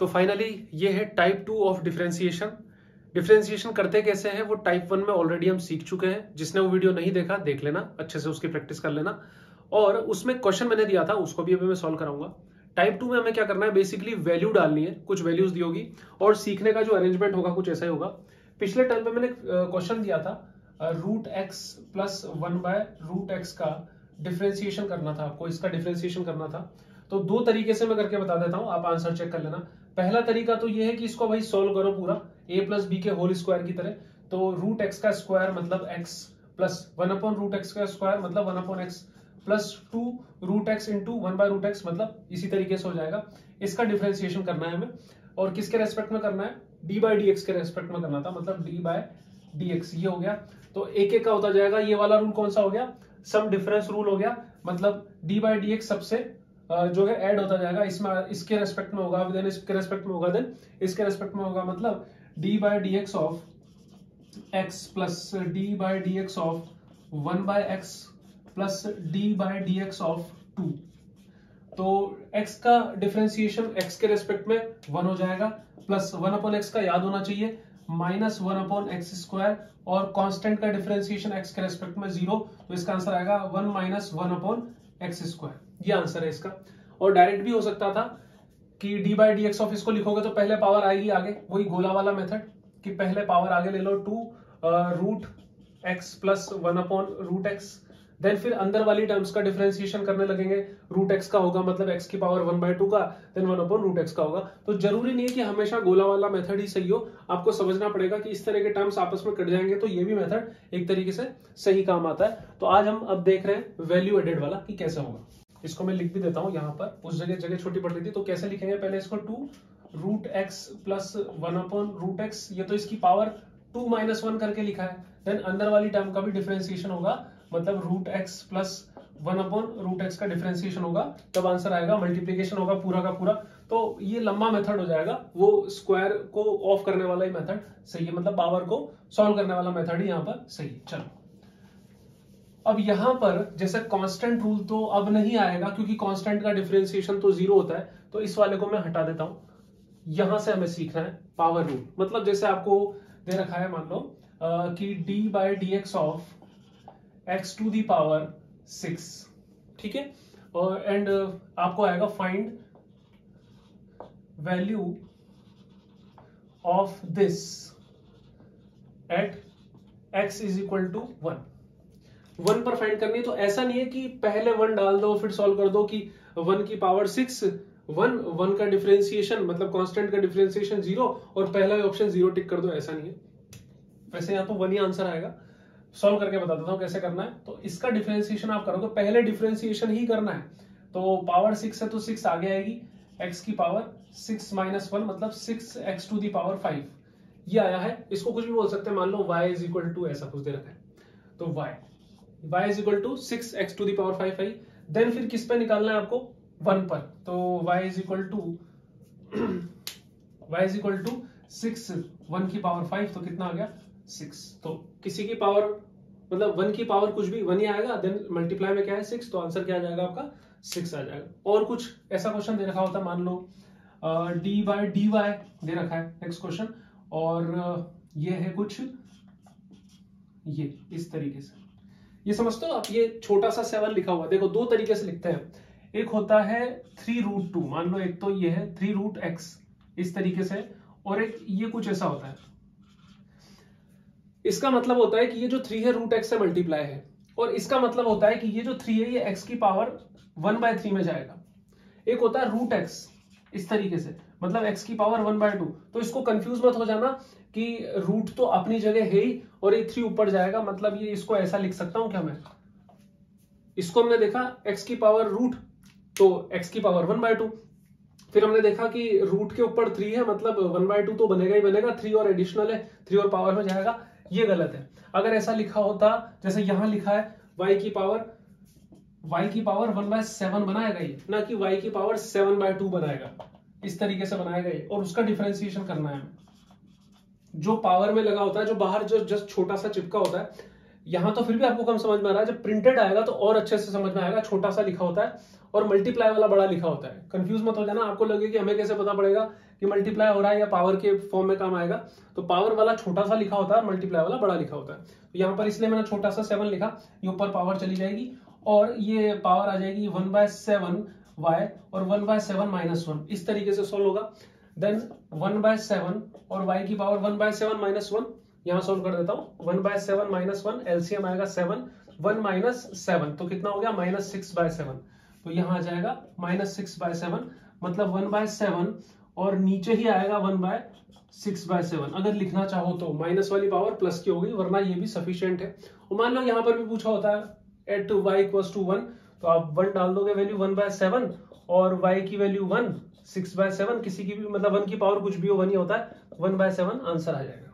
तो फाइनली ये है टाइप 2 ऑफ डिफरेंशिएशन। डिफरेंशिएशन करते कैसे हैं वो टाइप 1 में ऑलरेडी हम सीख चुके हैं। जिसने वो वीडियो नहीं देखा देख लेना, अच्छे से उसकी प्रैक्टिस कर लेना। और उसमें क्वेश्चन मैंने दिया था उसको भी अभी मैं सॉल्व कराऊंगा। टाइप 2 में हमें क्या करना है, बेसिकली वैल्यू डालनी है, कुछ वैल्यूज दी होगी और सीखने का जो अरेंजमेंट होगा कुछ ऐसा ही होगा। पिछले टर्म में मैंने क्वेश्चन दिया था रूट एक्स प्लस 1/√x का डिफरेंशिएशन करना था आपको, इसका डिफरेंशिएशन करना था। तो दो तरीके से मैं करके बता देता हूं, आप आंसर चेक कर लेना। पहला तरीका तो ये है कि इसको भाई सोल्व करो पूरा a प्लस बी के होल स्क्वायर की तरह। तो रूट एक्स का स्क्वायर मतलब x प्लस 1/√x का स्क्वायर मतलब 1/x plus 2√x into 1/√x मतलब इसी तरीके से हो जाएगा। इसका डिफरेंशिएशन करना है हमें और किसके रेस्पेक्ट में करना है, d/dx के रेस्पेक्ट में करना था, मतलब d/dx ये हो गया। तो एक एक का होता जाएगा। ये वाला रूल कौन सा हो गया, सम डिफरेंस रूल हो गया, मतलब d/dx सबसे जो है ऐड होता जाएगा। इसमें इसके रेस्पेक्ट में होगा, देन इसके रेस्पेक्ट में होगा, देन इसके रेस्पेक्ट में होगा, मतलब d/dx of x plus d/dx of 1/x plus d/dx of 2। तो x का डिफरेंशिएशन x के रेस्पेक्ट में 1 हो जाएगा, प्लस 1/x का याद होना चाहिए माइनस 1/x स्क्वायर, और कांस्टेंट का डिफरेंशिएशन x के रेस्पेक्ट में 0। तो इसका आंसर आएगा 1 माइनस 1/x स्क्वायर। ये आंसर है इसका। और डायरेक्ट भी हो सकता था कि d/dx ऑफ इसको लिखोगे तो पहले पावर आएगी आगे, वही गोला वाला मेथड कि पहले पावर आगे ले लो 2√x प्लस 1/√x, देन फिर अंदर वाली टर्म्स का डिफरेंशिएशन करने लगेंगे। √x का होगा मतलब x की पावर 1/2 का, देन 1/√x का होगा। तो जरूरी नहीं है कि हमेशा गोला वाला मेथड ही सही हो, आपको समझना पड़ेगा कि इस तरह के टर्म्स आपस में कट जाएंगे तो ये भी मेथड एक तरीके से सही काम आता है। तो आज हम अब देख रहे हैं वैल्यू एडेड वाला कि कैसे होगा। इसको मैं लिख भी देता हूं यहाँ पर, उस जगह छोटी पड़ रही थी। तो कैसे लिखेंगे, पहले इसको 2√x प्लस 1/√x, ये तो इसकी पावर 2 - 1 करके लिखा है। देन अंदर वाली टर्म का भी डिफरेंशिएशन होगा, मतलब √x प्लस 1/√x का डिफरेंशिएशन होगा, तब आंसर आएगा। मल्टीप्लीकेशन होगा पूरा का पूरा। तो ये लंबा मेथड हो जाएगा, वो स्क्वायर को ऑफ करने वाला ही मेथड सही है, मतलब पावर को सॉल्व करने वाला मेथड ही यहाँ पर सही है। चलो अब यहां पर जैसे कांस्टेंट रूल तो अब नहीं आएगा क्योंकि कांस्टेंट का डिफरेंशिएशन तो 0 होता है, तो इस वाले को मैं हटा देता हूं। यहां से हमें सीखना है पावर रूल, मतलब जैसे आपको दे रखा है, मान लो कि d/dx of x to the power 6, ठीक है, और एंड आपको आएगा find value of this at x is equal to 1 पर फाइंड करनी है। तो ऐसा नहीं है कि पहले 1 डाल दो फिर सॉल्व कर दो कि 1 की पावर 6, 1 का डिफरेंशिएशन मतलब कांस्टेंट का डिफरेंशिएशन 0 और पहला ऑप्शन 0 टिक कर दो, ऐसा नहीं है। वैसे यहाँ तो 1 ही आंसर आएगा। सॉल्व करके बता देता हूँ कैसे करना है। तो इसका डिफरेंशिएशन आप करोगे, पहले डिफरेंशिएशन ही करना है। तो पावर 6 है तो 6 आगे आएगी, x की पावर 6 - 1 मतलब 6x टू दी पावर 5 ये आया है। इसको कुछ भी बोल सकते हैं, मान लो y इज इक्वल टू ऐसा कुछ दे रखा है, तो y is equal to 6x to the power 5 आई। देन फिर किस पे निकालना है आपको, 1 पर। तो y इज इक्वल टू 6, 1 की पावर 5 तो कितना आ गया 6। तो किसी की पावर मतलब 1 की पावर कुछ भी 1 ही आएगा, देन मल्टीप्लाई में क्या है 6, तो आंसर क्या आ जाएगा आपका 6 आ जाएगा। और कुछ ऐसा क्वेश्चन दे रखा होता, मान लो d/dy दे रखा है नेक्स्ट क्वेश्चन, और ये है कुछ ये इस तरीके से, ये समझते हो आप। ये छोटा सा 7 लिखा हुआ, देखो दो तरीके से लिखते हैं। एक होता है 3√2, मान लो एक तो ये है 3√x इस तरीके से, और एक ये कुछ ऐसा होता है। इसका मतलब होता है कि ये जो 3 है √x से मल्टीप्लाई है, और इसका मतलब होता है कि ये जो 3 है ये x की पावर 1/3 में जाएगा। एक होता है √x इस तरीके से, मतलब x की पावर 1/2। तो इसको कंफ्यूज मत हो जाना कि रूट तो अपनी जगह है ही और ये 3 ऊपर जाएगा, मतलब ये इसको ऐसा लिख सकता हूं क्या मैं, इसको हमने देखा x की पावर रूट तो x की पावर 1/2, फिर हमने देखा कि रूट के ऊपर 3 है मतलब 1/2 तो बनेगा ही बनेगा, 3 और एडिशनल है 3 और पावर में जाएगा। ये गलत है। अगर ऐसा लिखा होता जैसे यहां लिखा है y की पावर 1/7 बनाएगा ये, ना कि y की पावर 7/2 बनाएगा, इस तरीके से बनाएगा ये। और उसका डिफरेंशिएशन करना है हमें, जो पावर में लगा होता है, जो बाहर जो जस्ट छोटा सा चिपका होता है। यहां तो फिर भी आपको कम समझ में आ रहा है, जब प्रिंटेड आएगा तो और अच्छे से समझ में आएगा। छोटा सा लिखा होता है और मल्टीप्लाई वाला बड़ा लिखा होता है। कंफ्यूज मत हो जाना, आपको लगे कि हमें कैसे पता पड़ेगा कि मल्टीप्लाई हो रहा है या पावर के फॉर्म में काम आएगा। तो पावर वाला छोटा सा लिखा होता है, मल्टीप्लाई वाला बड़ा लिखा होता है। तो यहाँ पर इसलिए मैंने छोटा सा 7 लिखा, ये ऊपर पावर चली जाएगी और ये पावर आ जाएगी 1/7 y और 1/7 -1, इस तरीके से सोल्व होगा। देन 1/7 और y की पावर 1/7 -1, यहां सोल्व कर देता हूं। 1/7 -1 एलसीएम आएगा 7, 1 - 7 तो कितना हो गया -6/7, तो यहां आ जाएगा -6/7, मतलब 1/7 और नीचे ही आएगा 1/6/7। अगर लिखना चाहो तो माइनस वाली पावर प्लस की होगी, वरना ये भी सफिशिएंट है। और मान लो यहाँ पर भी पूछा होता है एट y = 1, तो आप 1 डाल दोगे, वैल्यू 1/7 और y की वैल्यू 1, 6/7, किसी की भी मतलब 1 की पावर कुछ भी हो 1 ही होता है, 1/7 आंसर आ जाएगा।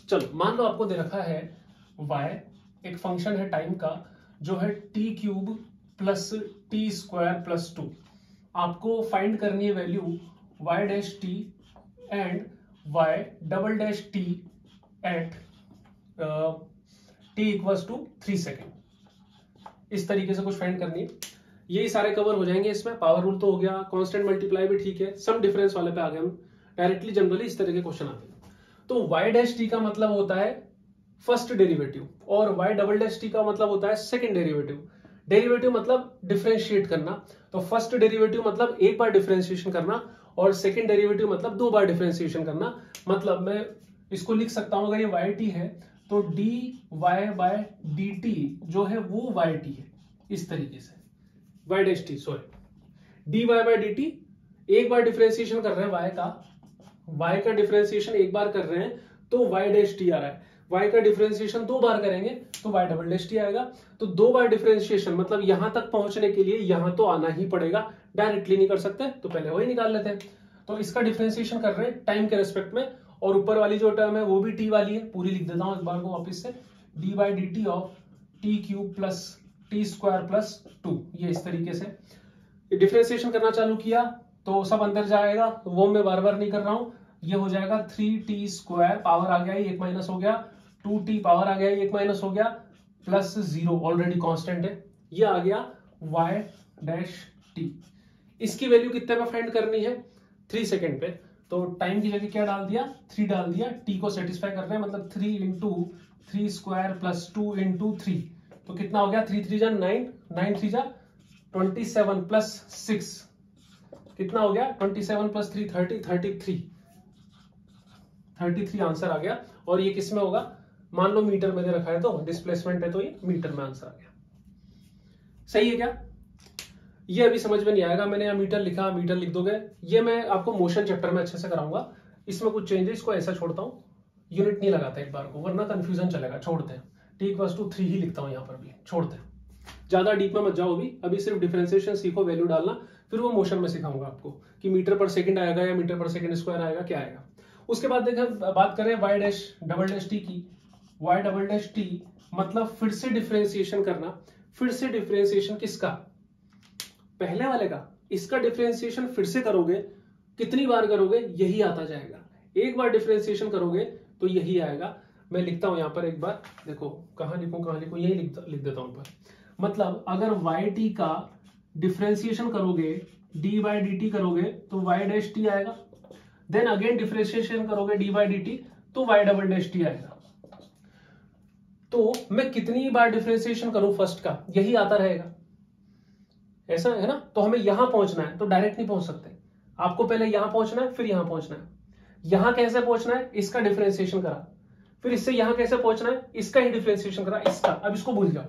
चलो मान लो आपको दे रखा है y एक फंक्शन है टाइम का जो है t³ + t² + 2। आपको फाइंड करनी है value y' and y" at t = 3 second. इस तरीके से कुछ फाइंड करनी है। यही सारे कवर हो जाएंगे इसमें। पावर रूल तो हो गया, कांस्टेंट मल्टीप्लाई भी ठीक है, सम डिफरेंस वाले पे आ गए हम। डायरेक्टली जनरली इस तरह के क्वेश्चन आते हैं। तो y' का मतलब होता है फर्स्ट डेरिवेटिव और y" का मतलब होता है सेकंड डेरिवेटिव। डेरिवेटिव मतलब डिफरेंशिएट करना, तो फर्स्ट डेरिवेटिव मतलब एक बार डिफरेंशिएशन करना और सेकंड डेरिवेटिव मतलब 2 बार डिफरेंशिएशन करना। मतलब मैं इसको लिख सकता हूं, अगर ये yt है तो dy/dt जो है वो yt है, इस तरीके से y' सॉरी dy/dt एक बार डिफरेंशिएशन कर रहे हैं y का डिफरेंशिएशन एक बार कर रहे हैं तो y' आ रहा है, y का डिफरेंशिएशन 2 बार करेंगे तो y" आएगा। तो 2 बार डिफरेंशिएशन मतलब यहां तक पहुंचने के लिए यहां तो आना ही पड़ेगा, डायरेक्टली नहीं कर सकते, तो पहले वही निकाल लेते हैं। तो इसका डिफरेंशिएशन कर रहे हैं टाइम के रेस्पेक्ट में, और ऊपर वाली जो टर्म है वो भी t वाली है, पूरी लिख देता हूं एक बार को वापस से, dy/dt ऑफ t³ + t² + 2। ये इस तरीके से डिफरेंशिएशन करना चालू किया तो सब अंदर जाएगा, वो मैं बार बार नहीं कर रहा हूं। ये हो जाएगा 3t², पावर आ गया, 1 माइनस हो गया, 2t पावर आ गया, 1 माइनस हो गया, प्लस 0 ऑलरेडी कांस्टेंट है, ये आ गया y'। इसकी वैल्यू कितने पे फाइंड करनी है, 3 सेकेंड पे। तो टाइम की जगह क्या डाल दिया, 3 डाल दिया, t को सेटिस्फाई कर रहे हैं, मतलब 3 × 3² + 2 × 3, तो कितना हो गया, 3 3 जा 9, 9 3 जा 27 + 6 कितना हो गया, 27 + 3 30, 33 आंसर आ गया। और ये किस में होगा, मान लो मीटर में दे रखा है तो डिस्प्लेसमेंट है तो ये मीटर में आंसर आ गया। सही है क्या? ये अभी समझ में नहीं आएगा, मैंने यहाँ मीटर लिखा, मीटर लिख दोगे। ये मैं आपको मोशन चैप्टर में अच्छे से कराऊंगा, इसमें कुछ चेंजेस को ऐसा छोड़ता हूँ, यूनिट नहीं लगाता एक बार को, वरना कंफ्यूजन चलेगा, छोड़ते हैं। t = 3 ही लिखता हूँ यहाँ पर भी, छोड़ते हैं, ज्यादा डीप में मत जाओ अभी सिर्फ डिफरेंशिएशन सीखो, वैल्यू डालना, फिर वो मोशन में सिखाऊंगा आपको कि मीटर पर सेकंड आएगा या मीटर पर सेकंड स्क्वायर आएगा, क्या आएगा। उसके बाद देखें, बात करें y'' की, y'' मतलब फिर से डिफरेंशिएशन करना। फिर से डिफरेंशिएशन किसका, पहले वाले का। इसका डिफरेंशिएशन फिर से करोगे, कितनी बार करोगे, यही आता जाएगा। एक बार डिफरेंशिएशन करोगे तो यही आएगा। मैं लिखता हूं यहां पर एक बार, देखो कहां लिखूं, यही लिख देता हूं ऊपर। मतलब अगर yt का डिफरेंशिएशन करोगे, dy/dt करोगे तो y' आएगा, देन अगेन डिफरेंशिएशन करोगे dy/dt तो y'' आएगा। तो मैं कितनी बार डिफरेंशिएशन करूं फर्स्ट का, यही आता रहेगा, ऐसा है ना। तो हमें यहां पहुंचना है, तो डायरेक्ट नहीं पहुंच सकते, आपको पहले यहां पहुंचना है, फिर यहां पहुंचना है। यहां कैसे पहुंचना है, इसका डिफरेंशिएशन करा, फिर इससे यहां कैसे पहुंचना है, इसका ही डिफरेंशिएशन करा, इसका। अब इसको भूल जाओ।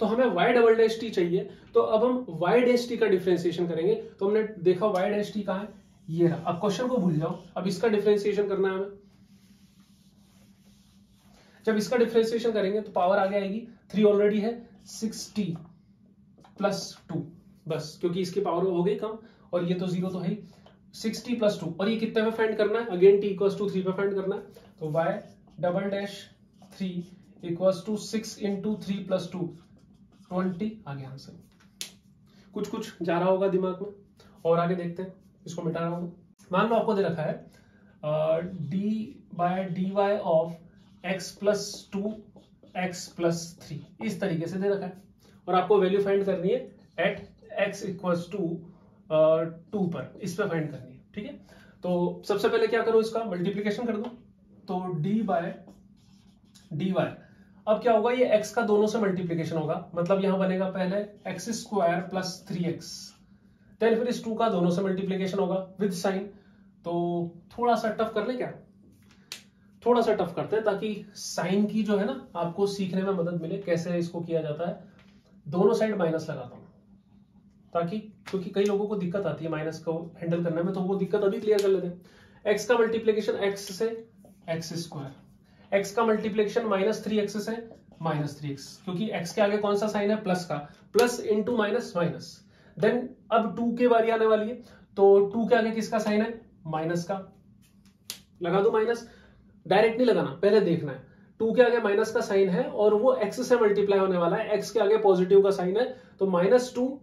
तो हमें y'' चाहिए, तो अब हम y' का डिफरेंशिएशन करेंगे। तो हमने देखा y' कहां है, ये रहा। अब क्वेश्चन को भूल जाओ, अब इसका डिफरेंशिएशन करना है हमें। जब इसका डिफरेंशिएशन करेंगे तो पावर आगे आएगी, 3 ऑलरेडी है, 6t + 2, बस, क्योंकि इसकी पावर हो गई कम और ये तो 0 तो है ही। 6t + 2, और ये कितने में फाइंड करना है, अगेन t = 3 पे फाइंड करना है। तो y'3 = 6 × 3 + 2 20 आ गया आंसर। कुछ जा रहा होगा दिमाग में, और आगे देखते हैं, इसको मिटा रहा हूं। मान लो आपको दे रखा है d/dy ऑफ x + 2 x + 3, इस तरीके से दे रखा है, और आपको वैल्यू फाइंड करनी है एट x इक्वल्स टू 2 पर, इस पे फाइंड करनी है। ठीक है, तो सबसे पहले क्या करो, इसका मल्टीप्लीकेशन कर दो, तो d बाय dy। अब क्या होगा, ये x का दोनों से मल्टीप्लीकेशन होगा, मतलब यहां बनेगा पहले x square plus 3x, then फिर इस 2 का दोनों से मल्टीप्लीकेशन होगा विद साइन। तो थोड़ा सा टफ कर ले क्या, थोड़ा सा टफ करते हैं ताकि साइन की जो है ना आपको सीखने में मदद मिले कैसे इसको किया जाता है। दोनों साइड माइनस लगाता हूं ताकि, क्योंकि कई लोगों को दिक्कत आती है माइनस को हैंडल करने में, तो वो दिक्कत अभी क्लियर कर लेते हैं। x का मल्टीप्लीकेशन x से x स्क्वायर, x का मल्टीप्लीकेशन माइनस 3x से माइनस 3x, क्योंकि x के आगे कौन सा साइन है, प्लस का, plus into minus minus. Then अब 2 के बारी आने वाली है, तो 2 के आगे किसका साइन है, माइनस का, लगा दो माइनस। डायरेक्ट नहीं लगाना, पहले देखना है 2 के आगे माइनस का साइन है और वो x से मल्टीप्लाई होने वाला है, x के आगे पॉजिटिव का साइन है, तो -2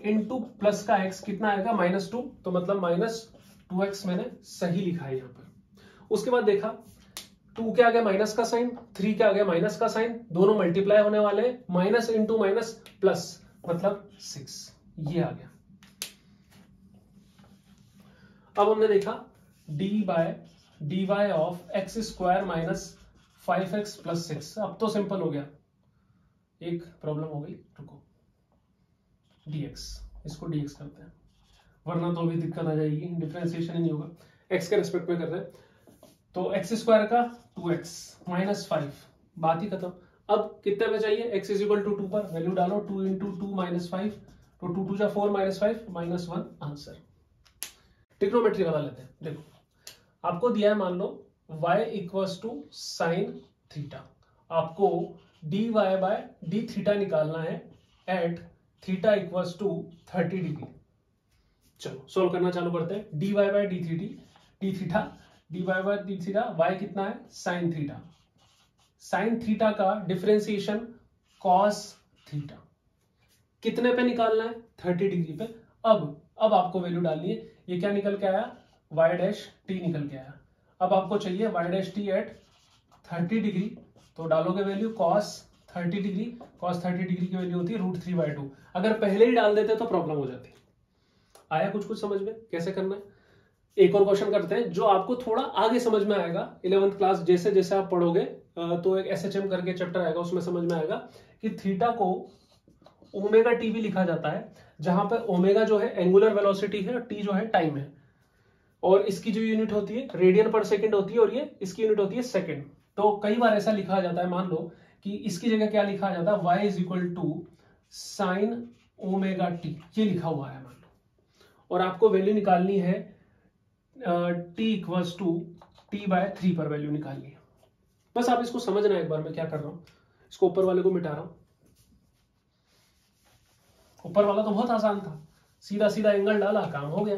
इंटू प्लस का x कितना आएगा, -2, तो मतलब -2x मैंने सही लिखा है यहां पर। उसके बाद देखा 2 के आगे माइनस का साइन, 3 के आगे माइनस का साइन, दोनों मल्टीप्लाई होने वाले हैं, माइनस इंटू माइनस प्लस, मतलब 6, ये आ गया। अब हमने देखा d by dy of x square minus 5x plus 6। अब तो सिंपल हो गया, एक प्रॉब्लम हो गई, रुको, dx, इसको dx करते हैं वरना तो अभी दिक्कत आ जाएगी, डिफरेंशिएशन ही नहीं होगा, x के रिस्पेक्ट में कर रहे हैं। तो x स्क्वायर का 2x माइनस 5, बात ही खत्म। अब कितने पे चाहिए, x इज इक्वल टू 2 पर वैल्यू डालो, 2 इंटू 2 माइनस 5, तो 2 2 4 माइनस 5 माइनस 1 आंसर। ट्रिग्नोमेट्री बता लेते हैं, देखो आपको दिया है, मान लो y equals to sine theta, आपको dy बाय डी थीटा निकालना है at theta equals to 30 degree. चलो सोल्व करना चालू करते हैं। dy by D theta, dy by D theta, y कितना है, साइन थीटा, साइन थीटा का डिफरेंशिएशन कॉस थीटा, कितने पे निकालना है, 30 डिग्री पे। अब आपको वैल्यू डालनी है, ये क्या निकल के आया, y डैश t निकल के आया। अब आपको चाहिए y dash t at 30 degree, तो डालोगे value cos 30 degree, cos 30 degree की वैल्यू होती है √3/2। अगर पहले ही डाल देते तो प्रॉब्लम हो जाती। आया कुछ समझ में कैसे करना है। एक और क्वेश्चन करते हैं जो आपको थोड़ा आगे समझ में आएगा, 11th क्लास जैसे जैसे आप पढ़ोगे, तो एक SHM करके चैप्टर आएगा, उसमें समझ में आएगा कि थीटा को ओमेगा टी भी लिखा जाता है, जहां पर ओमेगा जो है एंगुलर वेलोसिटी है और टी जो है टाइम है, और इसकी जो यूनिट होती है रेडियन पर सेकंड होती है और ये इसकी यूनिट होती है सेकंड। तो कई बार ऐसा लिखा जाता है, मान लो कि इसकी जगह क्या लिखा जाता है, y is equal to sine omega T, ये लिखा हुआ है मान लो, और आपको वैल्यू निकालनी है t इक्वल्स टू t/3 पर वैल्यू निकालनी है। बस आप इसको समझना है एक बार, मैं क्या कर रहा हूं, इसको ऊपर वाले को मिटा रहा हूं। ऊपर वाला तो बहुत आसान था, सीधा सीधा एंगल डाला, काम हो गया।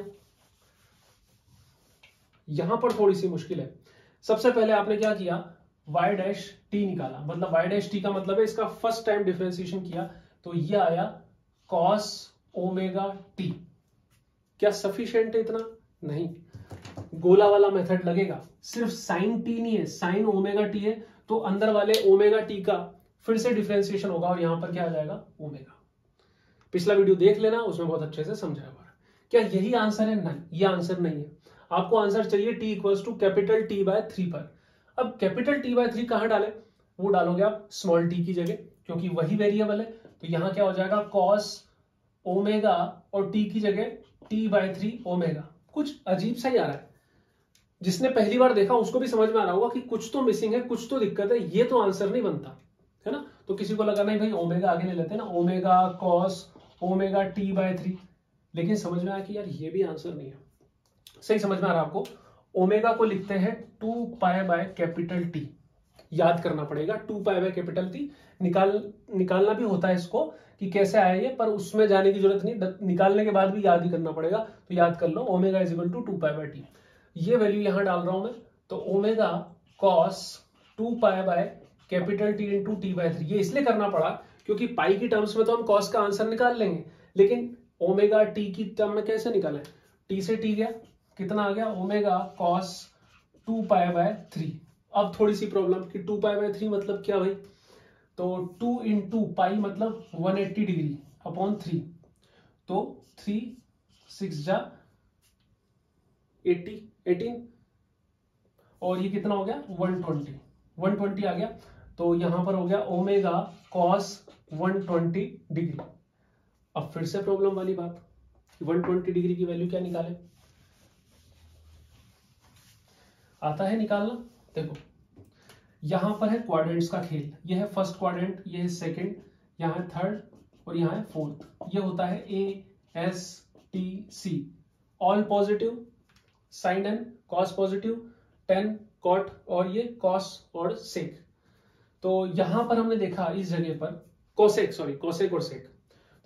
यहां पर थोड़ी सी मुश्किल है। सबसे पहले आपने क्या किया, y डैश टी निकाला, मतलब y डैश टी का मतलब है इसका फर्स्ट टाइम डिफरेंशिएशन किया, तो ये आया cos ओमेगा टी। क्या सफिशिएंट है इतना, नहीं, गोला वाला मेथड लगेगा। सिर्फ साइन टी नहीं है, साइन ओमेगा टी है, तो अंदर वाले ओमेगा टी का फिर से डिफरेंशिएशन होगा और यहां पर क्या आ जाएगा, ओमेगा। पिछला वीडियो देख लेना, उसमें बहुत अच्छे से समझाया हुआ है। क्या यही आंसर है, नहीं, ये आंसर नहीं है। आपको आंसर चाहिए t equals to capital T/3 पर। अब कैपिटल T/3 कहां डाले, वो डालोगे आप स्मॉल t की जगह, क्योंकि वही वेरिएबल है, तो यहां क्या हो जाएगा cos ओमेगा और t की जगह T/3 ओमेगा। कुछ अजीब सा ही आ रहा है, जिसने पहली बार देखा उसको भी समझ में आ रहा होगा कि कुछ तो मिसिंग है, कुछ तो दिक्कत है, ये तो आंसर नहीं बनता है ना। तो किसी को लगा नहीं भाई ओमेगा आगे ले लेते हैं ना, ओमेगा cos ओमेगा T/3, लेकिन समझ में आया कि यार ये भी आंसर नहीं है। सही समझ में आ रहा है आपको। ओमेगा को लिखते हैं 2π/कैपिटल T, याद करना पड़ेगा 2π/कैपिटल T। निकालना भी होता है इसको कि कैसे आया ये, पर उसमें जाने की जरूरत नहीं, निकालने के बाद भी याद ही करना पड़ेगा, तो याद कर लो omega is equal to 2π/T। ये वैल्यू यहां डाल रहा हूं मैं, तो omega cos capital T into T/3। ये इसलिए करना पड़ा क्योंकि पाई की टर्म्स में तो हम cos का आंसर निकाल लेंगे, लेकिन ओमेगा टी की टर्म में कैसे निकालें, t से t गया, कितना आ गया, ओमेगा cos 2π/3। अब थोड़ी सी प्रॉब्लम कि 2π/3 मतलब क्या भाई, तो 2 इंटू पाई मतलब 180 डिग्री अपॉन 3, तो 3 6 जा 80 18, और ये कितना हो गया 120 आ गया। तो यहां पर हो गया ओमेगा कॉस 120 डिग्री। अब फिर से प्रॉब्लम वाली बात, 120 डिग्री की वैल्यू क्या निकाले, आता है निकालना। देखो यहां पर है क्वाड्रेंट्स का खेल, ये है फर्स्ट क्वाड्रेंट, ये है सेकंड, यहाँ है थर्ड और यहाँ है फोर्थ। ये होता है ASTC, ऑल पॉजिटिव, साइन एन, कॉस पॉजिटिव, टेन, कॉट, और ये कॉस और सेक। तो यहां पर हमने देखा इस जगह पर कोसेक और सेक,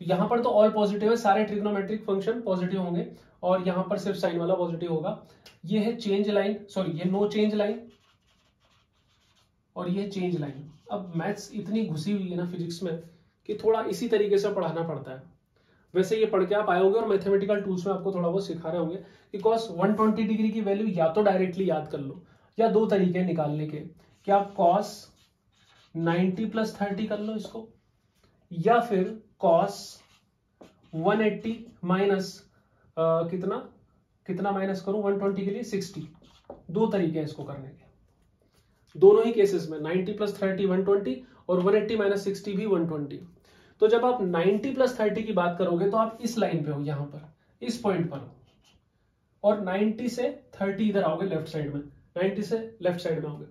तो यहां पर तो ऑल पॉजिटिव है, सारे ट्रिग्नोमेट्रिक फंक्शन पॉजिटिव होंगे, और यहां पर सिर्फ साइन वाला पॉजिटिव होगा। ये है चेंज लाइन, ये नो चेंज लाइन, और ये चेंज लाइन। अब मैथ्स इतनी घुसी हुई है ना फिजिक्स में कि थोड़ा इसी तरीके से पढ़ाना पड़ता है। वैसे ये पढ़ के आप आए होंगे और मैथमेटिकल टूल्स में आपको थोड़ा बहुत सिखा रहे होंगे कि cos 120 डिग्री की वैल्यू या तो डायरेक्टली याद कर लो, या दो तरीके निकालने के, कि आप cos 90 + 30 कर लो इसको, या फिर cos 180 माइनस कितना माइनस करूं 120 के लिए 60। दो तरीके हैं इसको करने के, दोनों ही केसेस में 90 + 30 120 और 180 - 60 भी 120। तो जब आप 90 + 30 की बात करोगे तो आप इस लाइन पे हो, यहां पर इस पॉइंट पर हो, और 90 से 30 इधर आओगे लेफ्ट साइड में, 90 से लेफ्ट साइड में आओगे।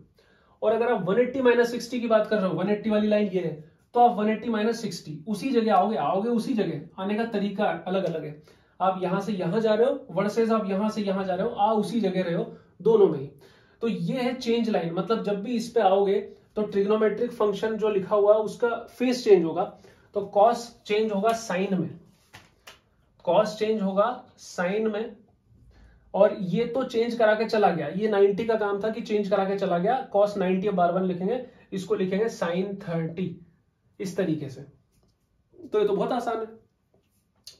और अगर आप 180 - 60 की बात कर रहे हो, 180 वाली लाइन ये है, तो आप 180 - 60 उसी जगह आओगे उसी जगह। आने का तरीका अलग अलग है, आप यहां से यहां जा रहे हो वर्सेस आप यहां से यहां जा रहे हो, उसी जगह रहे हो दोनों में ही। तो ये है चेंज लाइन, मतलब जब भी इस पे आओगे तो ट्रिग्नोमेट्रिक फंक्शन जो लिखा हुआ है उसका फेस चेंज होगा। तो कॉस चेंज होगा साइन में, कॉस चेंज होगा साइन में, और ये तो चेंज करा के चला गया, ये 90 का काम था कि चेंज करा के चला गया, कॉस 90 बार लिखेंगे, इसको लिखेंगे साइन 30 इस तरीके से। तो ये तो बहुत आसान है,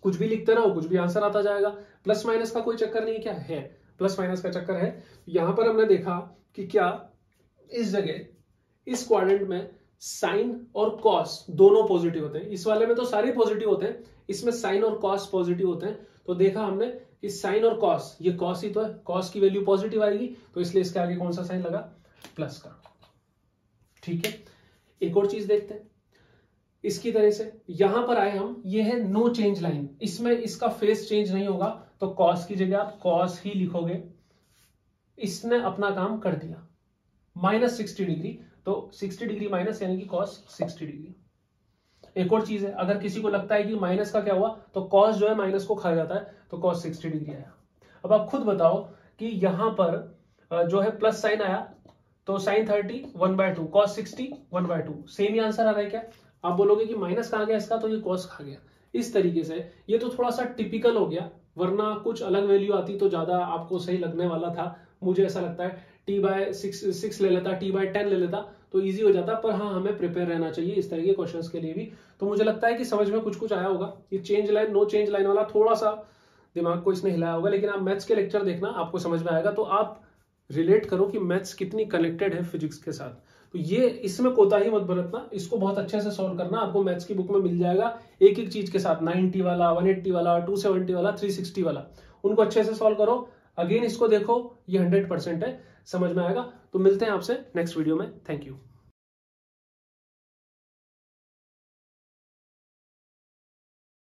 कुछ भी लिखते रहो कुछ भी आंसर आता जाएगा। प्लस माइनस का कोई चक्कर नहीं, क्या है प्लस माइनस का चक्कर है। यहां पर हमने देखा कि क्या इस जगह इस क्वाड्रेंट में साइन और कॉस दोनों पॉजिटिव होते हैं, इस वाले में तो सारे पॉजिटिव होते हैं, इसमें साइन और कॉस पॉजिटिव होते हैं। तो देखा हमने कि साइन और कॉस, ये कॉस ही तो है, कॉस की वैल्यू पॉजिटिव आएगी, तो इसलिए इसके आगे कौन सा साइन लगा, प्लस का। ठीक है, एक और चीज देखते हैं इसकी तरह से। यहां पर आए हम, ये है नो चेंज लाइन, इसमें इसका फेस चेंज नहीं होगा, तो कॉस की जगह आप कॉस ही लिखोगे। इसने अपना काम कर दिया, -60 डिग्री, तो 60 डिग्री माइनस यानी कि कॉस 60 डिग्री। एक और चीज है, अगर किसी को लगता है कि माइनस का क्या हुआ, तो कॉस जो है माइनस को खा जाता है, तो कॉस 60 डिग्री आया। अब आप खुद बताओ कि यहां पर जो है प्लस साइन आया, तो साइन 30 1/2, कॉस 60 1/2, सेम ही आंसर आ रहा है क्या। आप बोलोगे कि माइनस कहा गया इसका, तो ये कॉस खा गया। इस तरीके से ये तो थोड़ा सा टिपिकल हो गया, वरना कुछ अलग वैल्यू आती तो ज्यादा आपको सही लगने वाला था। मुझे ऐसा लगता है t/6 ले लेता, t/10 ले लेता तो इजी हो जाता। पर हाँ, हमें प्रिपेयर रहना चाहिए इस तरह के क्वेश्चंस के लिए भी। तो मुझे लगता है कि समझ में कुछ कुछ आया होगा। ये change line no change line वाला थोड़ा सा दिमाग को इसने हिलाया होगा, लेकिन आप मैथ्स के लेक्चर देखना, आपको समझ में आएगा। तो आप रिलेट करो कि मैथ्स कितनी कनेक्टेड है फिजिक्स के साथ। तो ये इसमें कोताही मत बरतना, इसको बहुत अच्छे से सॉल्व करना। आपको मैथ्स की बुक में मिल जाएगा एक एक चीज के साथ, 90 वाला, 180 वाला, 270 वाला, 360 वाला, उनको अच्छे से सॉल्व करो। अगेन इसको देखो, ये 100% है, समझ में आएगा। तो मिलते हैं आपसे नेक्स्ट वीडियो में। Thank you.